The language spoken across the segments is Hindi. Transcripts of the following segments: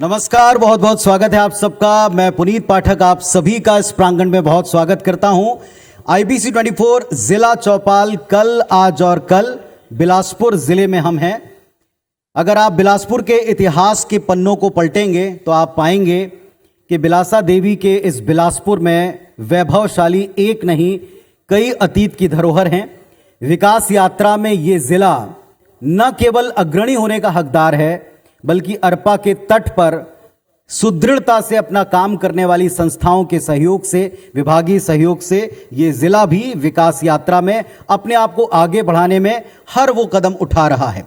नमस्कार, बहुत बहुत स्वागत है आप सबका। मैं पुनीत पाठक आप सभी का इस प्रांगण में बहुत स्वागत करता हूं। IBC 24 जिला चौपाल कल, आज और कल बिलासपुर जिले में हम हैं। अगर आप बिलासपुर के इतिहास के पन्नों को पलटेंगे तो आप पाएंगे कि बिलासा देवी के इस बिलासपुर में वैभवशाली एक नहीं कई अतीत की धरोहर हैं। विकास यात्रा में ये जिला न केवल अग्रणी होने का हकदार है बल्कि अरपा के तट पर सुदृढ़ता से अपना काम करने वाली संस्थाओं के सहयोग से, विभागीय सहयोग से ये जिला भी विकास यात्रा में अपने आप को आगे बढ़ाने में हर वो कदम उठा रहा है।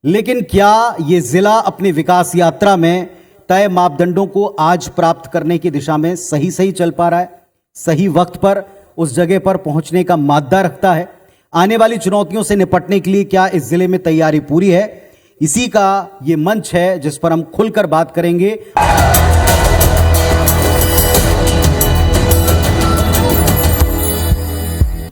लेकिन क्या ये जिला अपनी विकास यात्रा में तय मापदंडों को आज प्राप्त करने की दिशा में सही चल पा रहा है? सही वक्त पर उस जगह पर पहुंचने का मादा रखता है? आने वाली चुनौतियों से निपटने के लिए क्या इस जिले में तैयारी पूरी है? इसी का ये मंच है जिस पर हम खुलकर बात करेंगे।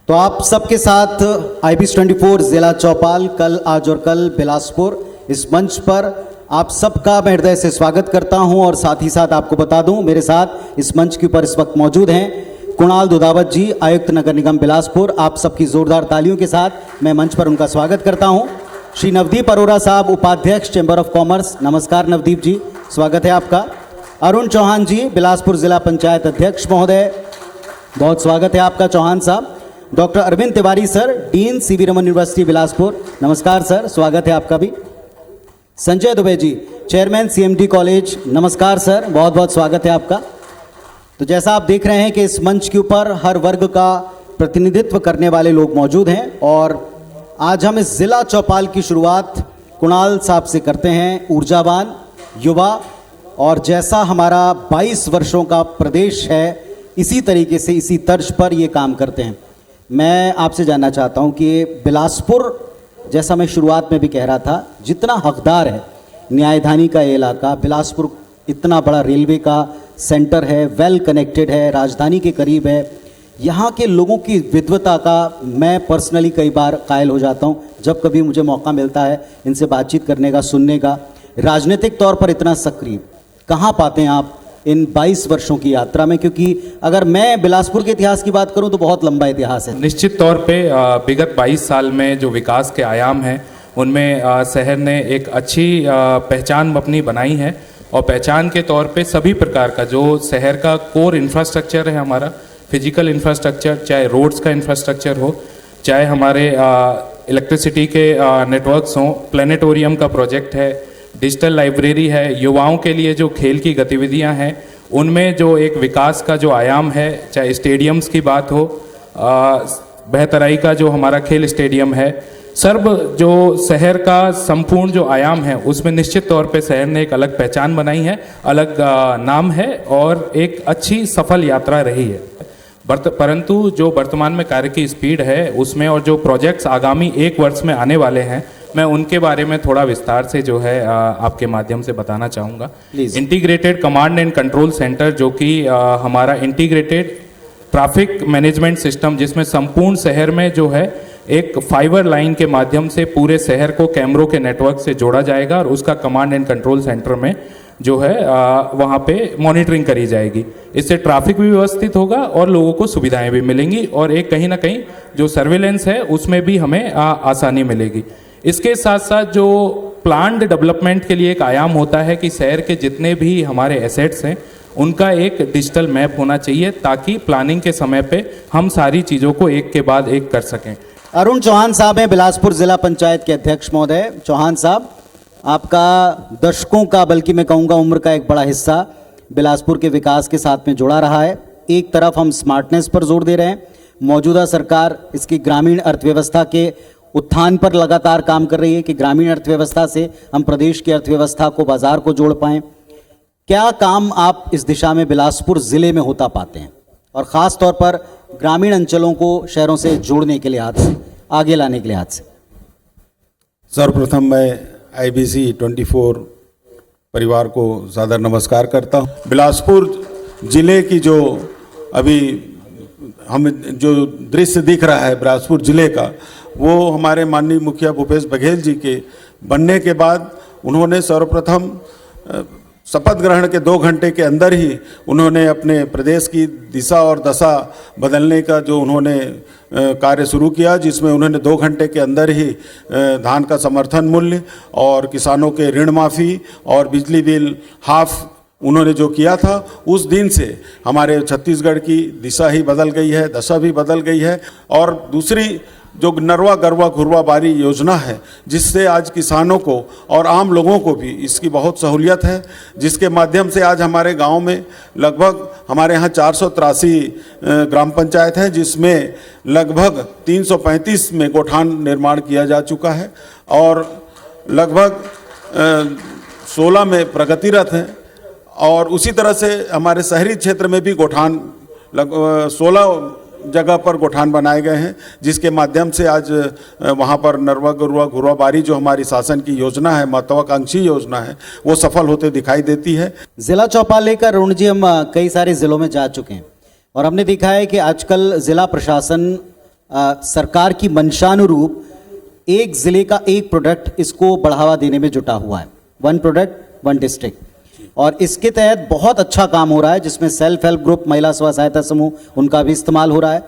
तो आप सबके साथ IBC 24 जिला चौपाल कल, आज और कल बिलासपुर, इस मंच पर आप सबका मैं हृदय से स्वागत करता हूं। और साथ ही साथ आपको बता दूं, मेरे साथ इस मंच के ऊपर इस वक्त मौजूद हैं कुणाल दुधावत जी, आयुक्त नगर निगम बिलासपुर। आप सबकी जोरदार तालियों के साथ मैं मंच पर उनका स्वागत करता हूं। श्री नवदीप अरोरा साहब, उपाध्यक्ष चैम्बर ऑफ कॉमर्स। नमस्कार नवदीप जी, स्वागत है आपका। अरुण चौहान जी, बिलासपुर जिला पंचायत अध्यक्ष महोदय, बहुत स्वागत है आपका चौहान साहब। Doctor Arvind Tiwari sir, dean CV Raman university Bilaspur, नमस्कार सर, स्वागत है आपका भी। Sanjay Dubey ji, chairman CMD college, नमस्कार सर, बहुत बहुत स्वागत है आपका। तो जैसा आप देख रहे हैं कि इस मंच के ऊपर हर वर्ग का प्रतिनिधित्व करने वाले लोग मौजूद हैं और आज हम इस जिला चौपाल की शुरुआत कुणाल साहब से करते हैं। ऊर्जावान युवा और जैसा हमारा 22 वर्षों का प्रदेश है, इसी तरीके से इसी तर्ज पर ये काम करते हैं। मैं आपसे जानना चाहता हूँ कि बिलासपुर, जैसा मैं शुरुआत में भी कह रहा था, जितना हकदार है न्यायधानी का ये इलाका, बिलासपुर इतना बड़ा रेलवे का सेंटर है, वेल कनेक्टेड है, राजधानी के करीब है। यहाँ के लोगों की विद्वता का मैं पर्सनली कई बार कायल हो जाता हूँ जब कभी मुझे मौका मिलता है इनसे बातचीत करने का, सुनने का। राजनीतिक तौर पर इतना सक्रिय कहाँ पाते हैं आप इन 22 वर्षों की यात्रा में? क्योंकि अगर मैं बिलासपुर के इतिहास की बात करूं तो बहुत लंबा इतिहास है। निश्चित तौर पे विगत 22 साल में जो विकास के आयाम हैं उनमें शहर ने एक अच्छी पहचान अपनी बनाई है। और पहचान के तौर पे सभी प्रकार का जो शहर का कोर इंफ्रास्ट्रक्चर है, हमारा फिजिकल इंफ्रास्ट्रक्चर, चाहे रोड्स का इंफ्रास्ट्रक्चर हो, चाहे हमारे इलेक्ट्रिसिटी के नेटवर्क्स हों, प्लेनेटोरियम का प्रोजेक्ट है, डिजिटल लाइब्रेरी है, युवाओं के लिए जो खेल की गतिविधियां हैं उनमें जो एक विकास का जो आयाम है, चाहे स्टेडियम्स की बात हो, बेहतराई का जो हमारा खेल स्टेडियम है, सर्व जो शहर का संपूर्ण जो आयाम है उसमें निश्चित तौर पे शहर ने एक अलग पहचान बनाई है, अलग नाम है और एक अच्छी सफल यात्रा रही है। परंतु जो वर्तमान में कार्य की स्पीड है उसमें और जो प्रोजेक्ट्स आगामी 1 वर्ष में आने वाले हैं, मैं उनके बारे में थोड़ा विस्तार से जो है आपके माध्यम से बताना चाहूँगा। Integrated command and control centre, जो कि हमारा इंटीग्रेटेड ट्रैफिक मैनेजमेंट सिस्टम, जिसमें संपूर्ण शहर में जो है एक फाइबर लाइन के माध्यम से पूरे शहर को कैमरों के नेटवर्क से जोड़ा जाएगा और उसका कमांड एंड कंट्रोल सेंटर में जो है वहाँ पे मॉनिटरिंग करी जाएगी। इससे ट्रैफिक भी व्यवस्थित होगा और लोगों को सुविधाएं भी मिलेंगी और एक कहीं ना कहीं जो सर्विलेंस है उसमें भी हमें आसानी मिलेगी। इसके साथ साथ जो प्लान्ड डेवलपमेंट के लिए एक आयाम होता है कि शहर के जितने भी हमारे एसेट्स हैं उनका एक डिजिटल मैप होना चाहिए ताकि प्लानिंग के समय पे हम सारी चीज़ों को एक के बाद एक कर सकें। अरुण चौहान साहब हैं, बिलासपुर जिला पंचायत के अध्यक्ष महोदय। चौहान साहब, आपका दशकों का, बल्कि मैं कहूँगा उम्र का एक बड़ा हिस्सा बिलासपुर के विकास के साथ में जुड़ा रहा है। एक तरफ हम स्मार्टनेस पर जोर दे रहे हैं, मौजूदा सरकार इसकी ग्रामीण अर्थव्यवस्था के उत्थान पर लगातार काम कर रही है कि ग्रामीण अर्थव्यवस्था से हम प्रदेश की अर्थव्यवस्था को, बाजार को जोड़ पाएं। क्या काम आप इस दिशा में बिलासपुर जिले में होता पाते हैं और ख़ास तौर पर ग्रामीण अंचलों को शहरों से जोड़ने के लिहाज से, आगे लाने के लिहाज से? सर्वप्रथम मैं IBC 24 परिवार को सादर नमस्कार करता हूँ। बिलासपुर जिले की जो अभी हमें जो दृश्य दिख रहा है बिलासपुर जिले का, वो हमारे माननीय मुखिया भूपेश बघेल जी के बनने के बाद उन्होंने सर्वप्रथम शपथ ग्रहण के 2 घंटे के अंदर ही उन्होंने अपने प्रदेश की दिशा और दशा बदलने का जो उन्होंने कार्य शुरू किया, जिसमें उन्होंने 2 घंटे के अंदर ही धान का समर्थन मूल्य और किसानों के ऋण माफ़ी और बिजली बिल हाफ उन्होंने जो किया था, उस दिन से हमारे छत्तीसगढ़ की दिशा ही बदल गई है, दशा भी बदल गई है। और दूसरी जो नरवा गरवा घुरवा बारी योजना है, जिससे आज किसानों को और आम लोगों को भी इसकी बहुत सहूलियत है, जिसके माध्यम से आज हमारे गांव में लगभग हमारे यहाँ 483 ग्राम पंचायत है, जिसमें लगभग 335 में गोठान निर्माण किया जा चुका है और लगभग 16 में प्रगतिरत है। और उसी तरह से हमारे शहरी क्षेत्र में भी गोठान 16 जगह पर गोठान बनाए गए हैं, जिसके माध्यम से आज वहाँ पर नरवा गरुआ घुरवा बारी जो हमारी शासन की योजना है, महत्वाकांक्षी योजना है, वो सफल होते दिखाई देती है। जिला चौपाल लेकर अरुण जी हम कई सारे जिलों में जा चुके हैं और हमने देखा है कि आजकल जिला प्रशासन सरकार की मंशानुरूप एक जिले का एक प्रोडक्ट इसको बढ़ावा देने में जुटा हुआ है, 1 प्रोडक्ट 1 डिस्ट्रिक्ट, और इसके तहत बहुत अच्छा काम हो रहा है, जिसमें सेल्फ हेल्प ग्रुप, महिला स्व सहायता समूह, उनका भी इस्तेमाल हो रहा है।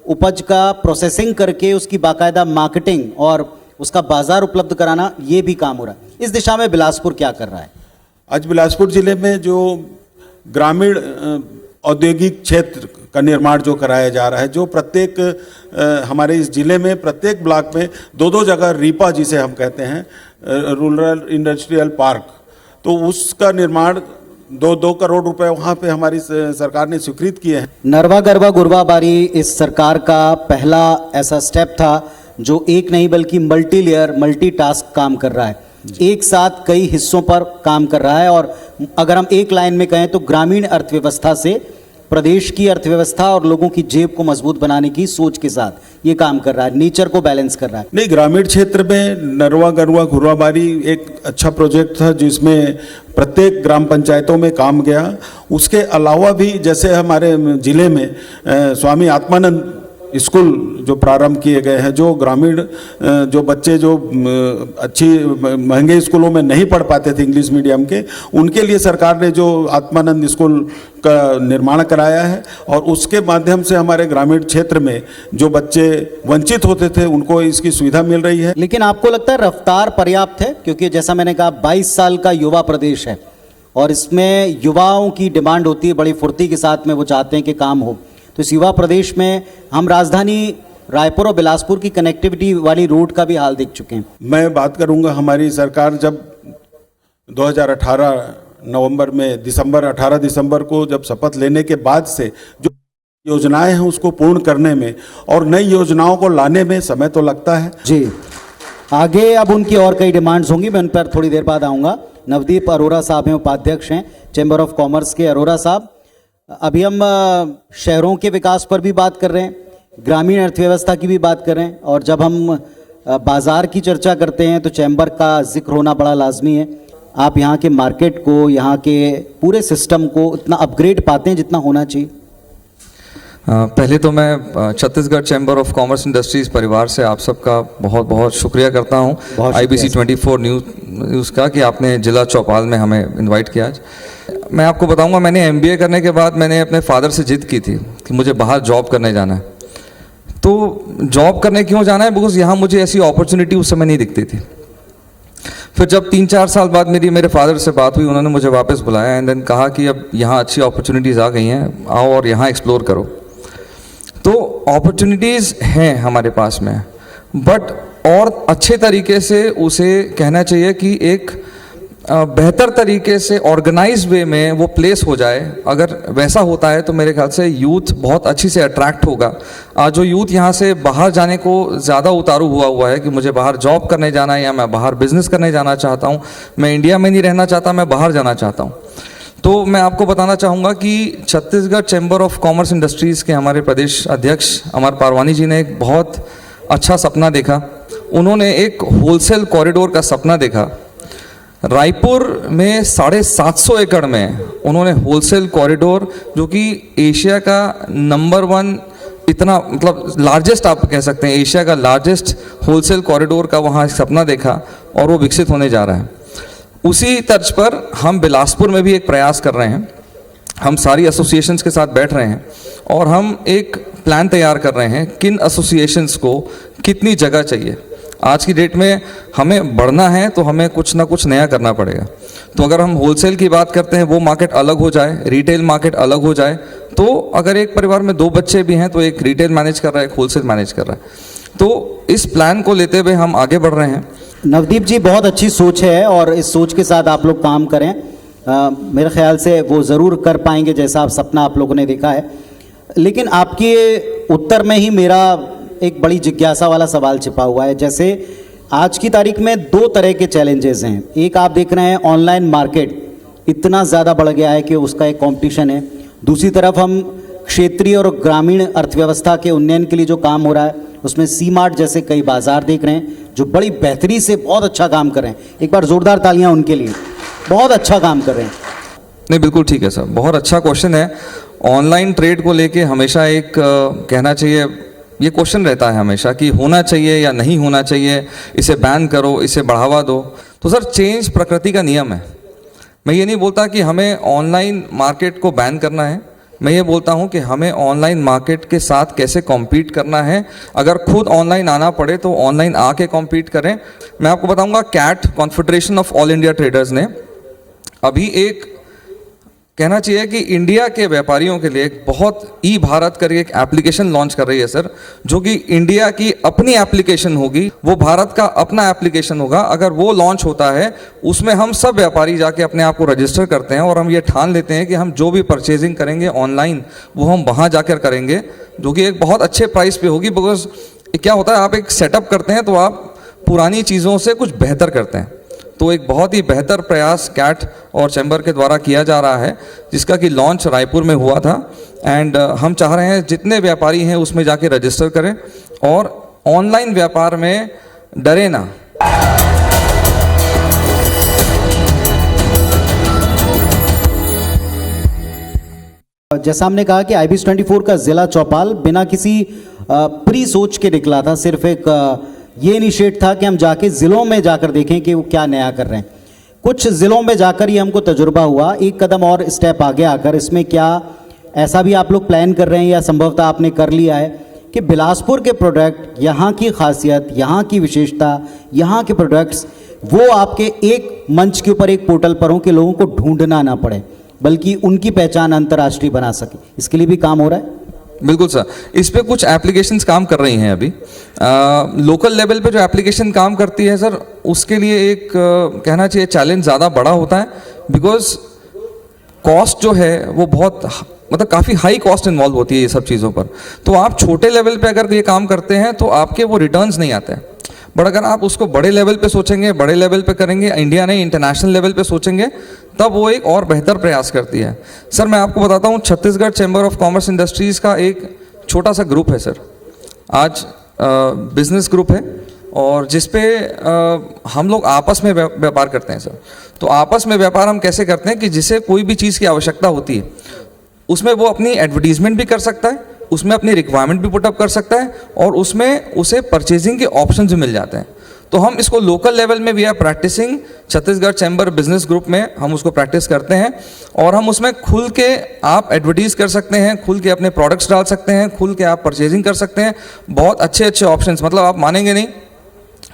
उपज का प्रोसेसिंग करके उसकी बाकायदा मार्केटिंग और उसका बाजार उपलब्ध कराना, ये भी काम हो रहा है। इस दिशा में बिलासपुर क्या कर रहा है? आज बिलासपुर जिले में जो ग्रामीण औद्योगिक क्षेत्र का निर्माण जो कराया जा रहा है, जो प्रत्येक हमारे इस जिले में प्रत्येक ब्लॉक में 2-2 जगह रीपा जिसे हम कहते हैं, रूरल इंडस्ट्रियल पार्क, तो उसका निर्माण 2 करोड़ रुपए वहाँ पे हमारी सरकार ने स्वीकृत किए हैं। नरवा गरवा गुरवा बारी इस सरकार का पहला ऐसा स्टेप था जो एक नहीं बल्कि मल्टी लेयर मल्टी टास्क काम कर रहा है, एक साथ कई हिस्सों पर काम कर रहा है। और अगर हम एक लाइन में कहें तो ग्रामीण अर्थव्यवस्था से प्रदेश की अर्थव्यवस्था और लोगों की जेब को मजबूत बनाने की सोच के साथ ये काम कर रहा है, नेचर को बैलेंस कर रहा है। नहीं, ग्रामीण क्षेत्र में नरवा गरुआ घुरवा बारी एक अच्छा प्रोजेक्ट था, जिसमें प्रत्येक ग्राम पंचायतों में काम गया। उसके अलावा भी जैसे हमारे जिले में स्वामी आत्मानंद स्कूल जो प्रारंभ किए गए हैं, जो ग्रामीण जो बच्चे जो अच्छी महंगे स्कूलों में नहीं पढ़ पाते थे इंग्लिश मीडियम के, उनके लिए सरकार ने जो आत्मानंद स्कूल का निर्माण कराया है और उसके माध्यम से हमारे ग्रामीण क्षेत्र में जो बच्चे वंचित होते थे उनको इसकी सुविधा मिल रही है। लेकिन आपको लगता है रफ्तार पर्याप्त है? क्योंकि जैसा मैंने कहा 22 साल का युवा प्रदेश है और इसमें युवाओं की डिमांड होती है, बड़ी फुर्ती के साथ में वो चाहते हैं कि काम हो। तो इस युवा प्रदेश में हम राजधानी रायपुर और बिलासपुर की कनेक्टिविटी वाली रोड का भी हाल देख चुके हैं। मैं बात करूंगा, हमारी सरकार जब 2018 नवंबर में 18 दिसंबर को जब शपथ लेने के बाद से जो योजनाएं हैं उसको पूर्ण करने में और नई योजनाओं को लाने में समय तो लगता है जी। आगे अब उनकी और कई डिमांड्स होंगी, मैं उन पर थोड़ी देर बाद आऊँगा। नवदीप अरोरा साहब हैं, उपाध्यक्ष हैं चैम्बर ऑफ कॉमर्स के। अरोरा साहब, अभी हम शहरों के विकास पर भी बात कर रहे हैं, ग्रामीण अर्थव्यवस्था की भी बात कर रहे हैं, और जब हम बाज़ार की चर्चा करते हैं तो चैम्बर का जिक्र होना बड़ा लाजमी है। आप यहाँ के मार्केट को, यहाँ के पूरे सिस्टम को इतना अपग्रेड पाते हैं जितना होना चाहिए? पहले तो मैं Chhattisgarh chamber of commerce industries परिवार से आप सबका बहुत बहुत शुक्रिया करता हूँ, IBC 24 न्यूज़ का, कि आपने जिला चौपाल में हमें इनवाइट किया आज। मैं आपको बताऊंगा, मैंने MBA करने के बाद मैंने अपने फादर से जिद की थी कि मुझे बाहर जॉब करने जाना है। तो जॉब करने क्यों जाना है? बिकॉज यहाँ मुझे ऐसी अपॉर्चुनिटी उस समय नहीं दिखती थी। फिर जब 3-4 साल बाद मेरे फादर से बात हुई, उन्होंने मुझे वापस बुलाया एंड देन कहा कि अब यहाँ अच्छी अपॉर्चुनिटीज़ आ गई हैं, आओ और यहाँ एक्सप्लोर करो। तो अपॉर्चुनिटीज़ हैं हमारे पास में, बट और अच्छे तरीके से उसे कहना चाहिए कि एक बेहतर तरीके से ऑर्गेनाइज वे में वो प्लेस हो जाए। अगर वैसा होता है तो मेरे ख्याल से यूथ बहुत अच्छी से अट्रैक्ट होगा। जो यूथ यहाँ से बाहर जाने को ज़्यादा उतारू हुआ है कि मुझे बाहर जॉब करने जाना है या मैं बाहर बिजनेस करने जाना चाहता हूँ, मैं इंडिया में नहीं रहना चाहता, मैं बाहर जाना चाहता हूँ। तो मैं आपको बताना चाहूँगा कि Chhattisgarh chamber of commerce industries के हमारे प्रदेश अध्यक्ष अमर पारवानी जी ने एक बहुत अच्छा सपना देखा। उन्होंने एक होलसेल कॉरिडोर का सपना देखा। रायपुर में 750 एकड़ में उन्होंने होलसेल कॉरिडोर, जो कि एशिया का नंबर 1, इतना मतलब लार्जेस्ट आप कह सकते हैं, एशिया का लार्जेस्ट होलसेल कॉरिडोर का वहाँ एक सपना देखा और वो विकसित होने जा रहा है। उसी तर्ज पर हम बिलासपुर में भी एक प्रयास कर रहे हैं। हम सारी एसोसिएशंस के साथ बैठ रहे हैं और हम एक प्लान तैयार कर रहे हैं किन एसोसिएशंस को कितनी जगह चाहिए। आज की डेट में हमें बढ़ना है तो हमें कुछ ना कुछ नया करना पड़ेगा। तो अगर हम होलसेल की बात करते हैं वो मार्केट अलग हो जाए, रिटेल मार्केट अलग हो जाए, तो अगर एक परिवार में 2 बच्चे भी हैं तो एक रिटेल मैनेज कर रहा है, एक होलसेल मैनेज कर रहा है। तो इस प्लान को लेते हुए हम आगे बढ़ रहे हैं। नवदीप जी, बहुत अच्छी सोच है और इस सोच के साथ आप लोग काम करें। मेरे ख्याल से वो ज़रूर कर पाएंगे जैसा आप सपना आप लोगों ने देखा है। लेकिन आपके उत्तर में ही मेरा एक बड़ी जिज्ञासा वाला सवाल छिपा हुआ है। जैसे आज की तारीख में 2 तरह के चैलेंजेस हैं। एक आप देख रहे हैं ऑनलाइन मार्केट इतना ज़्यादा बढ़ गया है कि उसका एक कंपटीशन है। दूसरी तरफ हम क्षेत्रीय और ग्रामीण अर्थव्यवस्था के उन्नयन के लिए जो काम हो रहा है उसमें सी मार्ट जैसे कई बाजार देख रहे हैं जो बड़ी बेहतरी से बहुत अच्छा काम कर रहे हैं। एक बार ज़ोरदार तालियां उनके लिए, बहुत अच्छा काम कर रहे हैं। नहीं, बिल्कुल ठीक है सर, बहुत अच्छा क्वेश्चन है। ऑनलाइन ट्रेड को लेके हमेशा एक कहना चाहिए, ये क्वेश्चन रहता है हमेशा कि होना चाहिए या नहीं होना चाहिए, इसे बैन करो, इसे बढ़ावा दो। तो सर, चेंज प्रकृति का नियम है। मैं ये नहीं बोलता कि हमें ऑनलाइन मार्केट को बैन करना है, मैं ये बोलता हूँ कि हमें ऑनलाइन मार्केट के साथ कैसे कॉम्पीट करना है। अगर खुद ऑनलाइन आना पड़े तो ऑनलाइन आके कॉम्पीट करें। मैं आपको बताऊँगा, CAIT confederation of all India traders ने अभी एक कहना चाहिए कि इंडिया के व्यापारियों के लिए एक बहुत ई भारत करके एक एप्लीकेशन लॉन्च कर रही है सर, जो कि इंडिया की अपनी एप्लीकेशन होगी, वो भारत का अपना एप्लीकेशन होगा। अगर वो लॉन्च होता है उसमें हम सब व्यापारी जाके अपने आप को रजिस्टर करते हैं और हम ये ठान लेते हैं कि हम जो भी परचेजिंग करेंगे ऑनलाइन वो हम वहाँ जाकर करेंगे, जो कि एक बहुत अच्छे प्राइस पे होगी। बिकॉज क्या होता है, आप एक सेटअप करते हैं तो आप पुरानी चीज़ों से कुछ बेहतर करते हैं। तो एक बहुत ही बेहतर प्रयास कैट और चैम्बर के द्वारा किया जा रहा है, जिसका कि लॉन्च रायपुर में हुआ था। एंड हम चाह रहे हैं जितने व्यापारी हैं उसमें जाके रजिस्टर करें और ऑनलाइन व्यापार में डरे ना। जैसा हमने कहा कि IBC 24 का जिला चौपाल बिना किसी प्री सोच के निकला था। सिर्फ एक ये इनिशिएट था कि हम जाके ज़िलों में जाकर देखें कि वो क्या नया कर रहे हैं। कुछ ज़िलों में जाकर ही हमको तजुर्बा हुआ। एक कदम और स्टेप आगे आकर इसमें क्या ऐसा भी आप लोग प्लान कर रहे हैं या संभवतः आपने कर लिया है कि बिलासपुर के प्रोडक्ट, यहाँ की खासियत, यहाँ की विशेषता, यहाँ के प्रोडक्ट्स वो आपके एक मंच के ऊपर, एक पोर्टल पर हों कि लोगों को ढूंढना ना पड़े, बल्कि उनकी पहचान अंतर्राष्ट्रीय बना सके। इसके लिए भी काम हो रहा है। बिल्कुल सर, इस पे कुछ एप्लीकेशंस काम कर रही हैं अभी। लोकल लेवल पे जो एप्लीकेशन काम करती है सर, उसके लिए एक कहना चाहिए चैलेंज ज़्यादा बड़ा होता है। बिकॉज कॉस्ट जो है वो बहुत मतलब काफ़ी हाई कॉस्ट इन्वॉल्व होती है ये सब चीज़ों पर। तो आप छोटे लेवल पे अगर ये काम करते हैं तो आपके वो रिटर्न्स नहीं आते हैं। बट अगर आप उसको बड़े लेवल पे सोचेंगे, बड़े लेवल पे करेंगे, इंडिया नहीं इंटरनेशनल लेवल पे सोचेंगे, तब वो एक और बेहतर प्रयास करती है। सर मैं आपको बताता हूँ, Chhattisgarh chamber of commerce industries का एक छोटा सा ग्रुप है सर, आज बिजनेस ग्रुप है, और जिस पे हम लोग आपस में व्यापार करते हैं सर। तो आपस में व्यापार हम कैसे करते हैं कि जिसे कोई भी चीज़ की आवश्यकता होती है उसमें वो अपनी एडवर्टीजमेंट भी कर सकता है, उसमें अपनी रिक्वायरमेंट भी पुटअप कर सकता है, और उसमें उसे परचेजिंग के ऑप्शन भी मिल जाते हैं। तो हम इसको लोकल लेवल में we are practising, Chhattisgarh chamber business group में हम उसको प्रैक्टिस करते हैं, और हम उसमें खुल के आप एडवर्टीज कर सकते हैं, खुल के अपने प्रोडक्ट्स डाल सकते हैं, खुल के आप परचेजिंग कर सकते हैं। बहुत अच्छे अच्छे ऑप्शंस, मतलब आप मानेंगे नहीं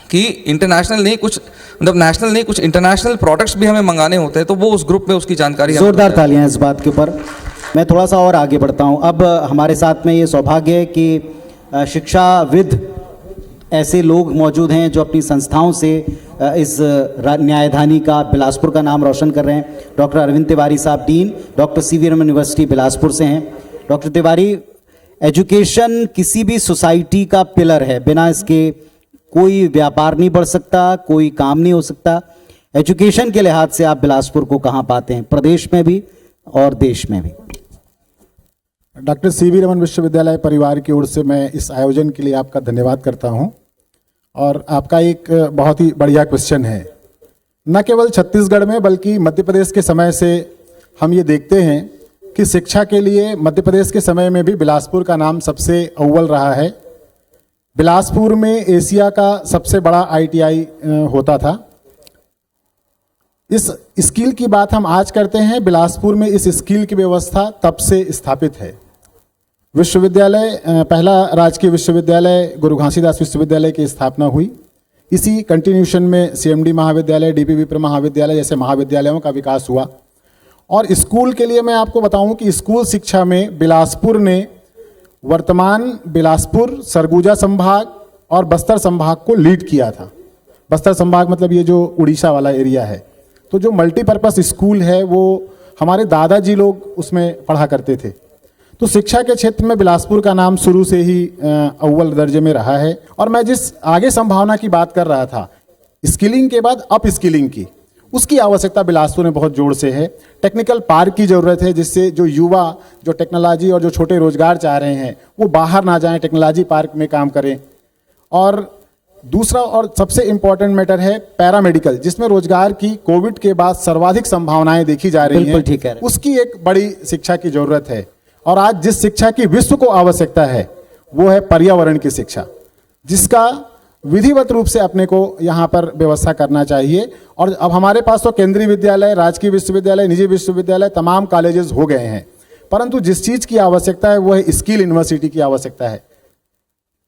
कि इंटरनेशनल नहीं, कुछ मतलब नेशनल नहीं, कुछ इंटरनेशनल प्रोडक्ट्स भी हमें मंगाने होते हैं, तो वो उस ग्रुप में उसकी जानकारी। जोरदार तालियां इस बात के ऊपर। मैं थोड़ा सा और आगे बढ़ता हूं। अब हमारे साथ में ये सौभाग्य है कि शिक्षाविद ऐसे लोग मौजूद हैं जो अपनी संस्थाओं से इस न्यायधानी का, बिलासपुर का नाम रोशन कर रहे हैं। डॉक्टर अरविंद तिवारी साहब, dean doctor CV Raman university Bilaspur से हैं। डॉक्टर तिवारी, एजुकेशन किसी भी सोसाइटी का पिलर है, बिना इसके कोई व्यापार नहीं बढ़ सकता, कोई काम नहीं हो सकता। एजुकेशन के लिहाज से आप बिलासपुर को कहाँ पाते हैं, प्रदेश में भी और देश में भी? डॉक्टर CV रमन विश्वविद्यालय परिवार की ओर से मैं इस आयोजन के लिए आपका धन्यवाद करता हूं। और आपका एक बहुत ही बढ़िया क्वेश्चन है। न केवल छत्तीसगढ़ में बल्कि मध्य प्रदेश के समय से हम ये देखते हैं कि शिक्षा के लिए मध्य प्रदेश के समय में भी बिलासपुर का नाम सबसे अव्वल रहा है। बिलासपुर में एशिया का सबसे बड़ा ITI होता था। इस स्किल की बात हम आज करते हैं। बिलासपुर में इस स्किल की व्यवस्था तब से स्थापित है। विश्वविद्यालय, पहला राजकीय विश्वविद्यालय गुरु घासीदास विश्वविद्यालय की स्थापना हुई। इसी कंटिन्यूशन में CMD महाविद्यालय, DP विप्र महाविद्यालय जैसे महाविद्यालयों का विकास हुआ। और स्कूल के लिए मैं आपको बताऊं कि स्कूल शिक्षा में बिलासपुर ने वर्तमान बिलासपुर, सरगुजा संभाग और बस्तर संभाग को लीड किया था। बस्तर संभाग मतलब ये जो उड़ीसा वाला एरिया है। तो जो मल्टीपर्पस स्कूल है वो हमारे दादाजी लोग उसमें पढ़ा करते थे। तो शिक्षा के क्षेत्र में बिलासपुर का नाम शुरू से ही अव्वल दर्जे में रहा है। और मैं जिस आगे संभावना की बात कर रहा था, स्किलिंग के बाद अप स्किलिंग की, उसकी आवश्यकता बिलासपुर में बहुत जोर से है। टेक्निकल पार्क की ज़रूरत है, जिससे जो युवा जो टेक्नोलॉजी और जो छोटे रोजगार चाह रहे हैं वो बाहर ना जाएं, टेक्नोलॉजी पार्क में काम करें। और दूसरा और सबसे इम्पोर्टेंट मैटर है पैरामेडिकल, जिसमें रोजगार की कोविड के बाद सर्वाधिक संभावनाएं देखी जा रही बिल्कुल ठीक है। हैं। उसकी एक बड़ी शिक्षा की जरूरत है। और आज जिस शिक्षा की विश्व को आवश्यकता है वो है पर्यावरण की शिक्षा, जिसका विधिवत रूप से अपने को यहाँ पर व्यवस्था करना चाहिए। और अब हमारे पास तो केंद्रीय विद्यालय, राजकीय विश्वविद्यालय, निजी विश्वविद्यालय, तमाम कॉलेजेस हो गए हैं, परंतु जिस चीज़ की आवश्यकता है वो है स्किल यूनिवर्सिटी की आवश्यकता है।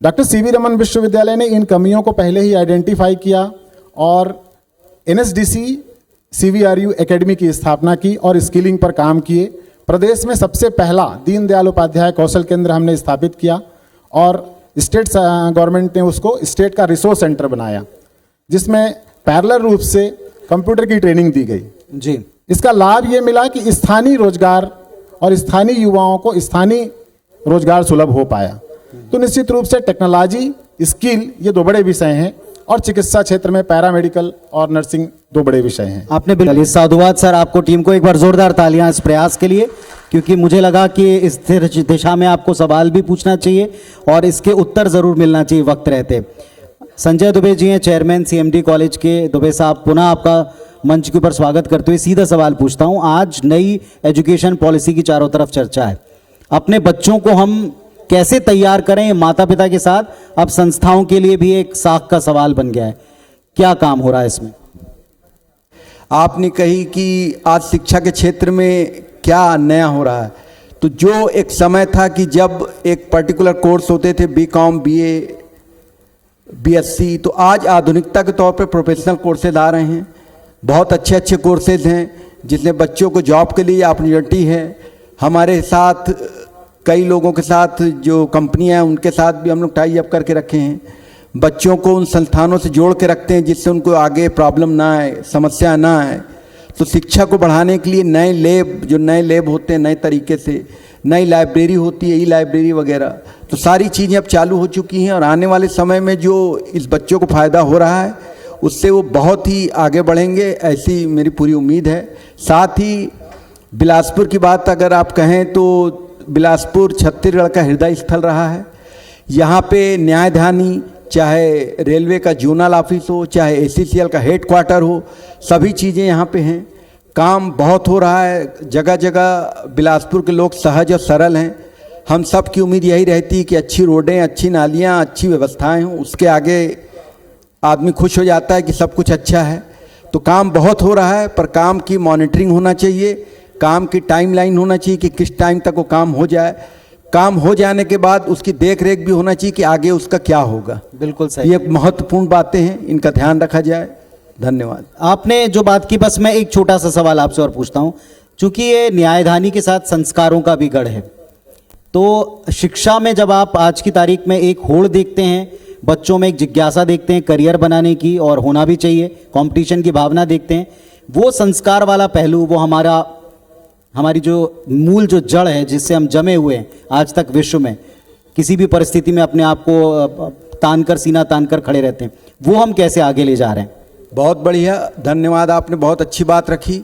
डॉक्टर CV रमन विश्वविद्यालय ने इन कमियों को पहले ही आइडेंटिफाई किया और NSDC CVRU एकेडमी की स्थापना की और स्किलिंग पर काम किए। प्रदेश में सबसे पहला दीनदयाल उपाध्याय कौशल केंद्र हमने स्थापित किया और स्टेट गवर्नमेंट ने उसको स्टेट का रिसोर्स सेंटर बनाया, जिसमें पैरेलल रूप से कंप्यूटर की ट्रेनिंग दी गई। जी, इसका लाभ ये मिला कि स्थानीय रोजगार और स्थानीय युवाओं को स्थानीय रोजगार सुलभ हो पाया। तो निश्चित रूप से टेक्नोलॉजी, स्किल ये दो बड़े विषय हैं और चिकित्सा क्षेत्र में पैरामेडिकल और नर्सिंग दो बड़े विषय हैं। आपने बिल्कुल साधुवाद सर, आपको टीम को एक बार जोरदार तालियां इस प्रयास के लिए, क्योंकि मुझे लगा कि इस दिशा में आपको सवाल भी पूछना चाहिए और इसके उत्तर जरूर मिलना चाहिए वक्त रहते। संजय दुबे जी हैं, चेयरमैन CMD कॉलेज के। दुबे साहब, पुनः आपका मंच के ऊपर स्वागत करते हुए सीधा सवाल पूछता हूं। आज नई एजुकेशन पॉलिसी की चारों तरफ चर्चा है, अपने बच्चों को हम कैसे तैयार करें, माता पिता के साथ अब संस्थाओं के लिए भी एक साख का सवाल बन गया है। क्या काम हो रहा है इसमें? आपने कही कि आज शिक्षा के क्षेत्र में क्या नया हो रहा है, तो जो एक समय था कि जब एक पर्टिकुलर कोर्स होते थे BCom, BA, BSc, तो आज आधुनिकता के तौर पर प्रोफेशनल कोर्सेज आ रहे हैं। बहुत अच्छे अच्छे कोर्सेज हैं जिसमें बच्चों को जॉब के लिए अपॉर्चुनिटी है। हमारे साथ कई लोगों के साथ जो कंपनियां हैं उनके साथ भी हम लोग टाई अप करके रखे हैं। बच्चों को उन संस्थानों से जोड़ के रखते हैं जिससे उनको आगे प्रॉब्लम ना आए, समस्या ना आए। तो शिक्षा को बढ़ाने के लिए नए लैब होते हैं, नए तरीके से नई लाइब्रेरी होती है, लाइब्रेरी वगैरह, तो सारी चीज़ें अब चालू हो चुकी हैं। और आने वाले समय में जो इस बच्चों को फ़ायदा हो रहा है उससे वो बहुत ही आगे बढ़ेंगे, ऐसी मेरी पूरी उम्मीद है। साथ ही बिलासपुर की बात अगर आप कहें तो बिलासपुर छत्तीसगढ़ का हृदय स्थल रहा है। यहाँ पे न्यायधानी, चाहे रेलवे का जोनल ऑफिस हो, चाहे ACCL का हेड क्वार्टर हो, सभी चीज़ें यहाँ पे हैं। काम बहुत हो रहा है जगह जगह। बिलासपुर के लोग सहज और सरल हैं। हम सब की उम्मीद यही रहती है कि अच्छी रोडें, अच्छी नालियाँ, अच्छी व्यवस्थाएं हों, उसके आगे आदमी खुश हो जाता है कि सब कुछ अच्छा है। तो काम बहुत हो रहा है, पर काम की मॉनिटरिंग होना चाहिए, काम की टाइमलाइन होना चाहिए कि किस टाइम तक वो काम हो जाए। काम हो जाने के बाद उसकी देख रेख भी होना चाहिए कि आगे उसका क्या होगा। बिल्कुल सही। ये महत्वपूर्ण बातें हैं, इनका ध्यान रखा जाए। धन्यवाद। आपने जो बात की, बस मैं एक छोटा सा सवाल आपसे और पूछता हूं, चूंकि ये न्यायधानी के साथ संस्कारों का भी गढ़ है, तो शिक्षा में जब आप आज की तारीख में एक होड़ देखते हैं, बच्चों में एक जिज्ञासा देखते हैं करियर बनाने की, और होना भी चाहिए, कंपटीशन की भावना देखते हैं, वो संस्कार वाला पहलू, वो हमारी जो मूल जो जड़ है जिससे हम जमे हुए हैं आज तक विश्व में, किसी भी परिस्थिति में अपने आप को तानकर, सीना तानकर खड़े रहते हैं, वो हम कैसे आगे ले जा रहे हैं? बहुत बढ़िया, धन्यवाद। आपने बहुत अच्छी बात रखी।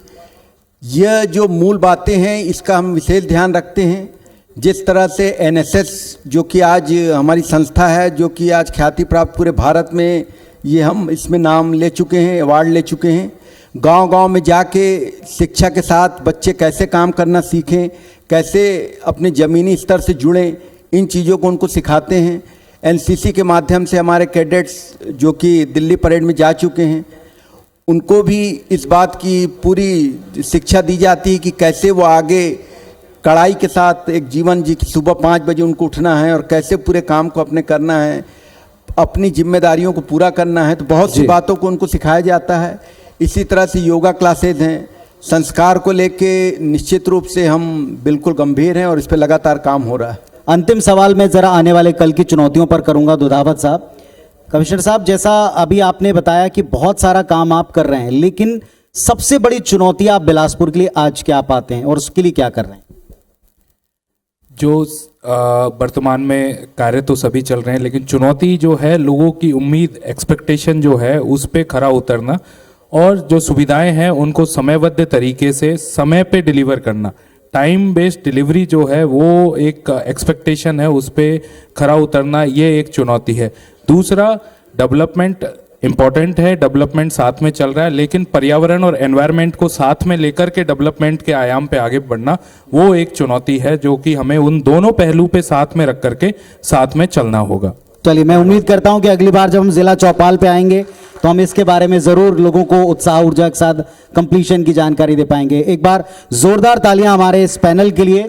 यह जो मूल बातें हैं इसका हम विशेष ध्यान रखते हैं। जिस तरह से NSS जो कि आज हमारी संस्था है, जो कि आज ख्याति प्राप्त पूरे भारत में, ये हम इसमें नाम ले चुके हैं, अवार्ड ले चुके हैं। गांव-गांव में जाके शिक्षा के साथ बच्चे कैसे काम करना सीखें, कैसे अपने ज़मीनी स्तर से जुड़ें, इन चीज़ों को उनको सिखाते हैं। NCC के माध्यम से हमारे कैडेट्स जो कि दिल्ली परेड में जा चुके हैं, उनको भी इस बात की पूरी शिक्षा दी जाती है कि कैसे वो आगे कड़ाई के साथ एक जीवन जी, सुबह 5 बजे उनको उठना है और कैसे पूरे काम को अपने करना है, अपनी जिम्मेदारियों को पूरा करना है। तो बहुत सी बातों को उनको सिखाया जाता है। इसी तरह से योगा क्लासेज हैं। संस्कार को लेके निश्चित रूप से हम बिल्कुल गंभीर हैं और इस पर लगातार काम हो रहा है। अंतिम सवाल मैं जरा आने वाले कल की चुनौतियों पर करूंगा दुधावत साहब। कमिश्नर साहब, जैसा अभी आपने बताया कि बहुत सारा काम आप कर रहे हैं, लेकिन सबसे बड़ी चुनौती आप बिलासपुर के लिए आज क्या पाते हैं और उसके लिए क्या कर रहे हैं? जो वर्तमान में कार्य तो सभी चल रहे हैं, लेकिन चुनौती जो है लोगों की उम्मीद, एक्सपेक्टेशन जो है उस पे खरा उतरना और जो सुविधाएं हैं उनको समयबद्ध तरीके से समय पे डिलीवर करना। टाइम बेस्ड डिलीवरी जो है वो एक एक्सपेक्टेशन है, उस पे खरा उतरना ये एक चुनौती है। दूसरा, डेवलपमेंट इम्पॉर्टेंट है, डेवलपमेंट साथ में चल रहा है, लेकिन पर्यावरण और एनवायरनमेंट को साथ में लेकर के डेवलपमेंट के आयाम पे आगे बढ़ना वो एक चुनौती है जो कि हमें उन दोनों पहलू पे साथ में रख करके साथ में चलना होगा। चलिए, मैं उम्मीद करता हूं कि अगली बार जब हम जिला चौपाल पे आएंगे तो हम इसके बारे में जरूर लोगों को उत्साह ऊर्जा के साथ कंप्लीशन की जानकारी दे पाएंगे। एक बार जोरदार तालियां हमारे इस पैनल के लिए।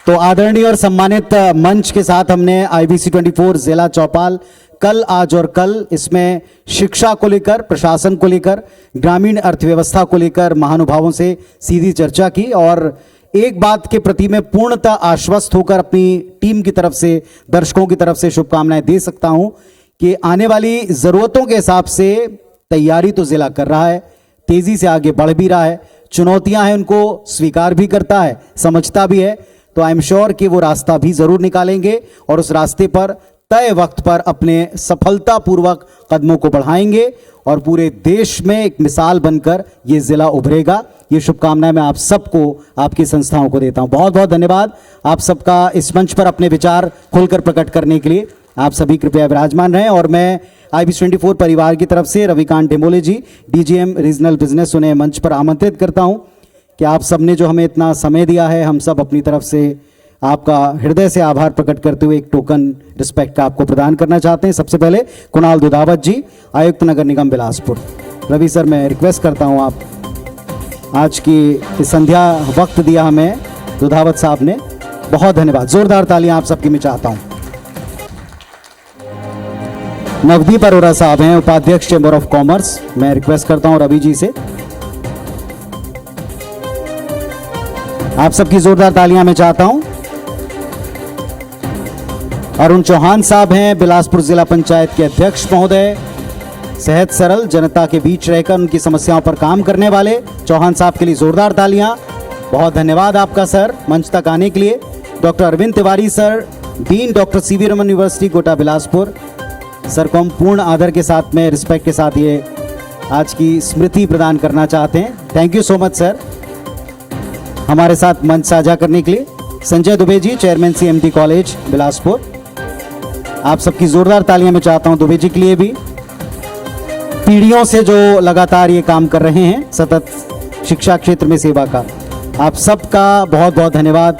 तो आदरणीय और सम्मानित मंच के साथ हमने IBC 24 जिला चौपाल कल, आज और कल, इसमें शिक्षा को लेकर, प्रशासन को लेकर, ग्रामीण अर्थव्यवस्था को लेकर महानुभावों से सीधी चर्चा की और एक बात के प्रति मैं पूर्णतः आश्वस्त होकर अपनी टीम की तरफ से, दर्शकों की तरफ से शुभकामनाएं दे सकता हूं कि आने वाली ज़रूरतों के हिसाब से तैयारी तो जिला कर रहा है, तेज़ी से आगे बढ़ भी रहा है, चुनौतियां हैं उनको स्वीकार भी करता है, समझता भी है। तो आई एम श्योर कि वो रास्ता भी ज़रूर निकालेंगे और उस रास्ते पर तय वक्त पर अपने सफलतापूर्वक कदमों को बढ़ाएंगे और पूरे देश में एक मिसाल बनकर ये ज़िला उभरेगा। ये शुभकामनाएं मैं आप सबको, आपकी संस्थाओं को देता हूं। बहुत बहुत धन्यवाद आप सबका इस मंच पर अपने विचार खुलकर प्रकट करने के लिए। आप सभी कृपया विराजमान रहें और मैं IBC 24 परिवार की तरफ से रविकांत डेमोले जी, DGM रीजनल बिजनेस, उन्हें मंच पर आमंत्रित करता हूं कि आप सबने जो हमें इतना समय दिया है, हम सब अपनी तरफ से आपका हृदय से आभार प्रकट करते हुए एक टोकन रिस्पेक्ट का आपको प्रदान करना चाहते हैं। सबसे पहले कुणाल दुधावत जी, आयुक्त नगर निगम बिलासपुर। रवि सर, मैं रिक्वेस्ट करता हूं, आप आज की इस संध्या वक्त दिया हमें दुधावत साहब ने, बहुत धन्यवाद। जोरदार तालियां आप सबकी मैं चाहता हूं। नवदीप अरोरा साहब हैं, उपाध्यक्ष चेंबर ऑफ कॉमर्स। मैं रिक्वेस्ट करता हूं रवि जी से, आप सबकी जोरदार तालियां मैं चाहता हूं। अरुण चौहान साहब हैं, बिलासपुर जिला पंचायत के अध्यक्ष महोदय, सहज सरल, जनता के बीच रहकर उनकी समस्याओं पर काम करने वाले चौहान साहब के लिए जोरदार तालियां। बहुत धन्यवाद आपका सर मंच तक आने के लिए। Doctor Arvind Tiwari sir, dean doctor CV Raman university Kota Bilaspur, sir को हम पूर्ण आदर के साथ में, रिस्पेक्ट के साथ ये आज की स्मृति प्रदान करना चाहते हैं। Thank you so much sir हमारे साथ मंच साझा करने के लिए। Sanjay Dubey ji, chairman CMT college Bilaspur, आप सबकी जोरदार तालियां मैं चाहता हूं दुबे जी के लिए भी। पीढ़ियों से जो लगातार ये काम कर रहे हैं, सतत शिक्षा क्षेत्र में सेवा का, आप सबका बहुत बहुत धन्यवाद।